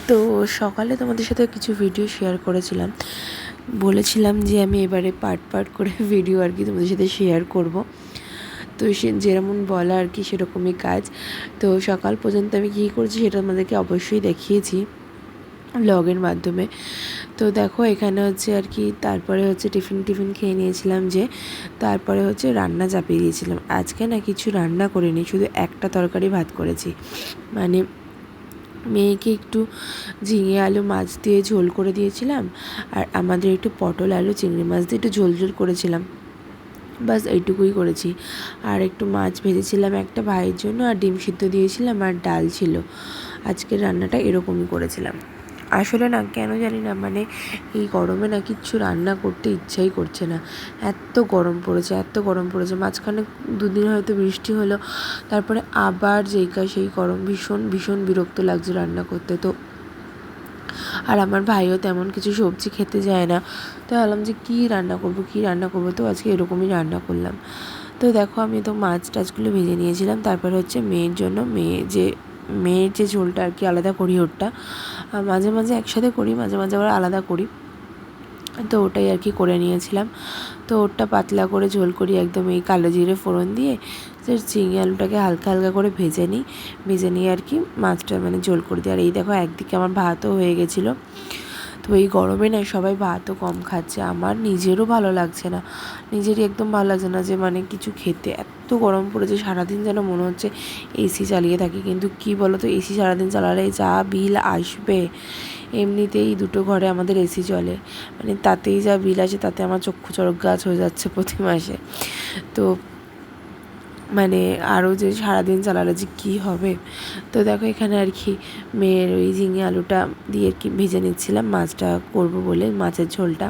তো সকালে তোমাদের সাথে কিছু ভিডিও শেয়ার করেছিলাম, বলেছিলাম যে আমি এবারে পার্ট পার্ট করে ভিডিও আর কি তোমাদের সাথে শেয়ার করব। তো সে যেরকম বলা আর কি সেরকমই কাজ। তো সকাল পর্যন্ত আমি কী করেছি সেটা আমাদেরকে অবশ্যই দেখিয়েছি ব্লগের মাধ্যমে। তো দেখো এখানে হচ্ছে আর কি, তারপরে হচ্ছে টিফিন খেয়ে নিয়েছিলাম, যে তারপরে হচ্ছে রান্না চাপিয়ে দিয়েছিলাম। আজকে না কিছু রান্না করিনি, শুধু একটা তরকারি ভাত করেছি। মানে মেয়েকে একটু ঝিঙে আলু মাছ দিয়ে ঝোল করে দিয়েছিলাম, আর আমাদের একটু পটল আলু চিংড়ি মাছ দিয়ে একটু ঝোল করেছিলাম, বাস এইটুকুই করেছি। আর একটু মাছ ভেজেছিলাম একটা ভাইয়ের জন্য, আর ডিম সিদ্ধ দিয়েছিলাম, আর ডাল ছিল। আজকের রান্নাটা এরকমই করেছিলাম। আসলে না কেন জানি না, মানে এই গরমে না কিচ্ছু রান্না করতে ইচ্ছাই করছে না। এত গরম পড়েছে। মাঝখানে দুদিন হয়তো বৃষ্টি হলো, তারপরে আবার সেই গরম, ভীষণ ভীষণ বিরক্ত লাগছে রান্না করতে। তো আর আমার ভাইও তেমন কিছু সবজি খেতে যায় না, তো ভাবলাম যে কী রান্না করবো, তো আজকে এরকমই রান্না করলাম। তো দেখো আমি তো মাছ টাছগুলো ভেজে নিয়েছিলাম, তারপরে হচ্ছে মেয়ের জন্য মেয়ের যে ঝোলটা আর কি আলাদা করি, ওটা মাঝে মাঝে একসাথে করি, মাঝে মাঝে আবার আলাদা করি। তো ওটাই আর কি করে নিয়েছিলাম। তো ওটা পাতলা করে ঝোল করি একদম, এই কালো জিরে ফোড়ন দিয়ে চিংড়ি আলুটাকে হালকা হালকা করে ভেজে নিয়ে আর কি মাছটা মানে ঝোল করে দিই। আর এই দেখো একদিকে আমার ভাতও হয়ে গেছিলো। তো এই গরমে না সবাই ভাতও কম খাচ্ছে, আমার নিজেরও ভালো লাগছে না, নিজেরই একদম ভালো লাগছে না যে মানে কিছু খেতে। এত গরম পড়েছে, সারাদিন যেন মনে হচ্ছে এসি চালিয়ে থাকি। কিন্তু কি বলো তো, এসি সারাদিন চালালে যা বিল আসবে, এমনিতেই দুটো ঘরে আমাদের এসি চলে, মানে তাতেই যা বিল আসে, তাতে আমার চক্ষু চড়ক গাছ হয়ে যাচ্ছে প্রতি মাসে। তো মানে আরও যে সারাদিন চালালে যে কী হবে। তো দেখো এখানে আর কি মেয়ের ওই ঝিঙে আলুটা দিয়ে আর কি ভেজে নিচ্ছিলাম, মাছটা করবো বলে, মাছের ঝোলটা।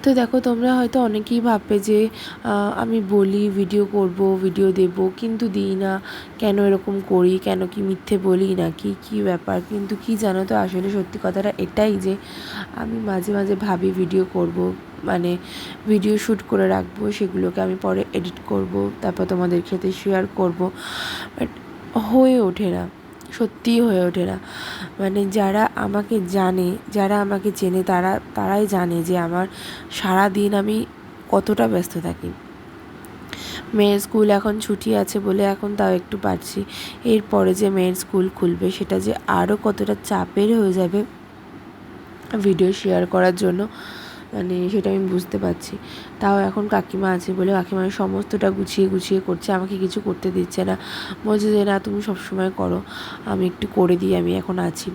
তো দেখো তোমরা হয়তো অনেকেই ভাববে যে আমি বলি ভিডিও দেব, কিন্তু দিই না, কেন এরকম করি, কেন কি মিথ্যে বলি না কি ব্যাপার। কিন্তু কি জানো তো, আসলে সত্যি কথাটা এটাই যে আমি মাঝে মাঝে ভাবি ভিডিও করব, মানে ভিডিও শ্যুট করে রাখবো, সেগুলোকে আমি পরে এডিট করব, তারপর তোমাদের সাথে শেয়ার করব, বাট হয়ে ওঠে না, সত্যিই হয়ে ওঠে না। মানে যারা আমাকে জানে, যারা আমাকে চেনে, তারাই জানে যে আমার সারা দিন আমি কতটা ব্যস্ত থাকি। মেয়ের স্কুল এখন ছুটি আছে বলে এখন তাও একটু পারছি, এরপরে যে মেয়ের স্কুল খুলবে সেটা যে আরও কতটা চাপের হয়ে যাবে ভিডিও শেয়ার করার জন্য, মানে সেটা আমি বুঝতে পারছি। তাও এখন কাকিমা আছে বলে কাকিমা সমস্তটা গুছিয়ে করছে, আমাকে কিছু করতে দিচ্ছে না, বলছে যে না তুমি সবসময় করো, আমি একটু করে দিই, আমি এখন আছি।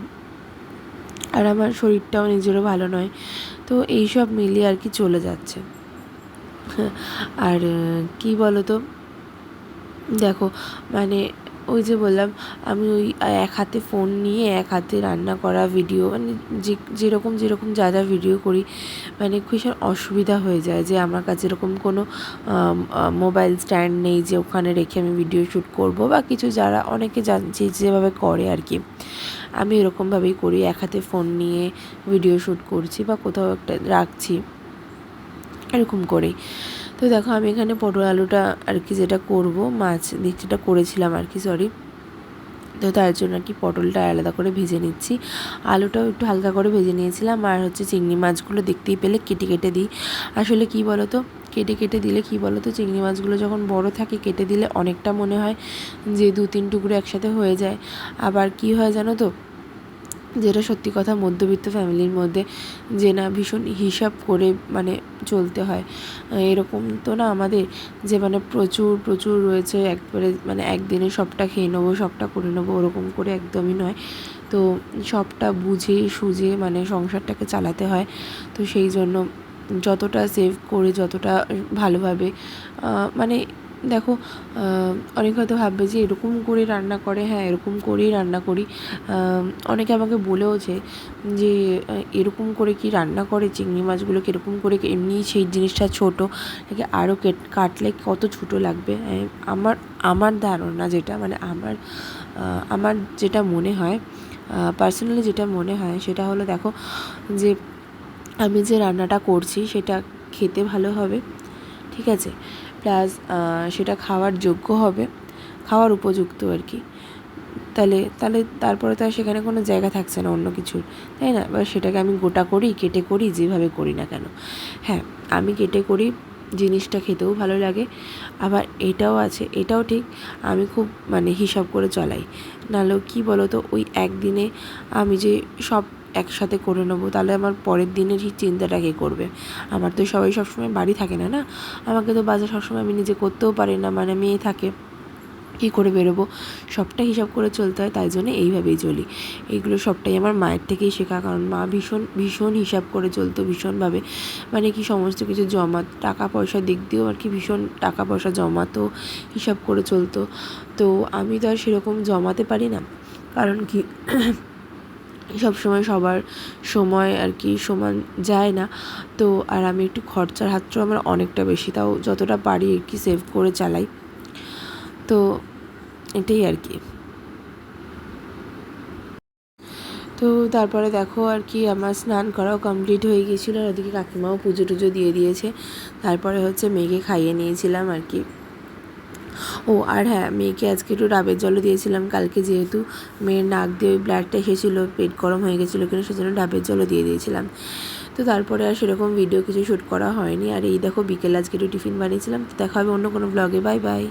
আর আমার শরীরটাও নিজেরও ভালো নয়, তো এইসব মিলিয়ে আর কি চলে যাচ্ছে। আর কি বলো তো, দেখো মানে ওই যে বললাম, আমি ওই এক হাতে ফোন নিয়ে এক হাতে রান্না করা ভিডিও, মানে যেরকম যা ভিডিও করি, মানে ভীষণ অসুবিধা হয়ে যায় যে আমার কাছে এরকম কোনো মোবাইল স্ট্যান্ড নেই যে ওখানে রেখে আমি ভিডিও শ্যুট করবো বা কিছু। যারা অনেকে জানছি যেভাবে করে আর কি, আমি এরকমভাবেই করি, এক হাতে ফোন নিয়ে ভিডিও শ্যুট করছি বা কোথাও একটা রাখছি, এরকম করেই। তো দেখো আমি এখানে পটল আলুটা আর কি যেটা করবো, মাছ যেটা করেছিলাম আর কি, তো তার জন্য আর কি পটলটা আলাদা করে ভেজে নিচ্ছি, আলুটাও একটু হালকা করে ভেজে নিয়েছিলাম। আর হচ্ছে চিংড়ি মাছগুলো দেখতেই পেলে কেটে দিই। আসলে কি বলো তো, কেটে দিলে কি বলো তো, চিংড়ি মাছগুলো যখন বড় থাকে কেটে দিলে অনেকটা মনে হয় যে 2-3 টুকরো একসাথে হয়ে যায়। আবার কি হয় জানো তো, যেটা সত্যি কথা মধ্যবিত্ত ফ্যামিলির মধ্যে, যে না ভীষণ হিসাব করে মানে চলতে হয়, এরকম তো না আমাদের যে মানে প্রচুর রয়েছে একবারে, মানে একদিনে সবটা খেয়ে নেবো, সবটা করে নেবো, ওরকম করে একদমই নয়। তো সবটা বুঝে সুঝে মানে সংসারটাকে চালাতে হয়। তো সেই জন্য যতটা সেভ করে, যতটা ভালোভাবে মানে দেখো অনেকে হয়তো ভাববে যে এরকম করে রান্না করে, হ্যাঁ এরকম করেই রান্না করি। অনেকে আমাকে বলেওছে যে এরকম করে কি রান্না করে, চিংড়ি মাছগুলোকে এরকম করে, এমনিই সেই জিনিসটা ছোটো, একে আরও কাটলে কত ছোটো লাগবে। আমার ধারণা যেটা, মানে আমার যেটা মনে হয়, পার্সোনালি যেটা মনে হয় সেটা হলো, দেখো যে আমি যে রান্নাটা করছি সেটা খেতে ভালো হবে, ঠিক আছে, প্লাস সেটা খাওয়ার যোগ্য হবে, খাওয়ার উপযুক্ত আর কি। তাহলে তাহলে তারপরে তো আর সেখানে কোনো জায়গা থাকছে না অন্য কিছুর, তাই না? এবার সেটাকে আমি গোটা করি, কেটে করি, যেভাবে করি না কেন। হ্যাঁ, আমি কেটে করি, জিনিসটা খেতেও ভালো লাগে। আবার এটাও আছে, এটাও ঠিক, আমি খুব মানে হিসাব করে চলাই। নাহলেও কী বলো তো, ওই একদিনে আমি যে সব একসাথে করে নেবো, তাহলে আমার পরের দিনের চিন্তাটা কে করবে? আমার তো সবাই সবসময় বাড়ি থাকে না, না? আমাকে তো বাজার সবসময় আমি নিজে করতেও পারি না, মানে মেয়ে থাকে, কী করে বেরোবো? সবটা হিসাব করে চলতে হয়, তাই জন্য এইভাবেই চলি। এইগুলো সবটাই আমার মায়ের থেকেই শেখা, কারণ মা ভীষণ ভীষণ হিসাব করে চলতো, ভীষণভাবে, মানে কি সমস্ত কিছু টাকা পয়সার দিক দিয়েও আর কি ভীষণ টাকা পয়সা জমাতো, হিসাব করে চলতো। তো আমি তো আর সেরকম জমাতে পারি না, কারণ কি সবসময় সবার সময় আর কি সমান যায় না। তো আর আমি একটু খরচার হাতটাও আমার অনেকটা বেশি, তাও যতটা পারি আর কি সেভ করে চালাই। তো এটাই আর কি। তো তারপরে দেখো আর কি আমার স্নান করাও কমপ্লিট হয়ে গিয়েছিলো, আর ওদিকে কাকিমাও পুজো টুজো দিয়ে দিয়েছে। তারপরে হচ্ছে মেয়েকে খাইয়ে নিয়েছিলাম আর কি। ও আর হ্যাঁ, মেয়েকে আজকে একটু ডাবের জলও দিয়েছিলাম, কালকে যেহেতু মেয়ের নাক দিয়ে ওই ব্লাডটা এসেছিলো, পেট গরম হয়ে গেছিলো কিনা, সেজন্য ডাবের জলও দিয়ে দিয়েছিলাম। তো তারপরে আর সেরকম ভিডিও কিছু শ্যুট করা হয়নি। আর এই দেখো বিকেলে আজকে একটু টিফিন বানিয়েছিলাম। তো দেখা হবে অন্য কোনো ব্লগে। Bye bye.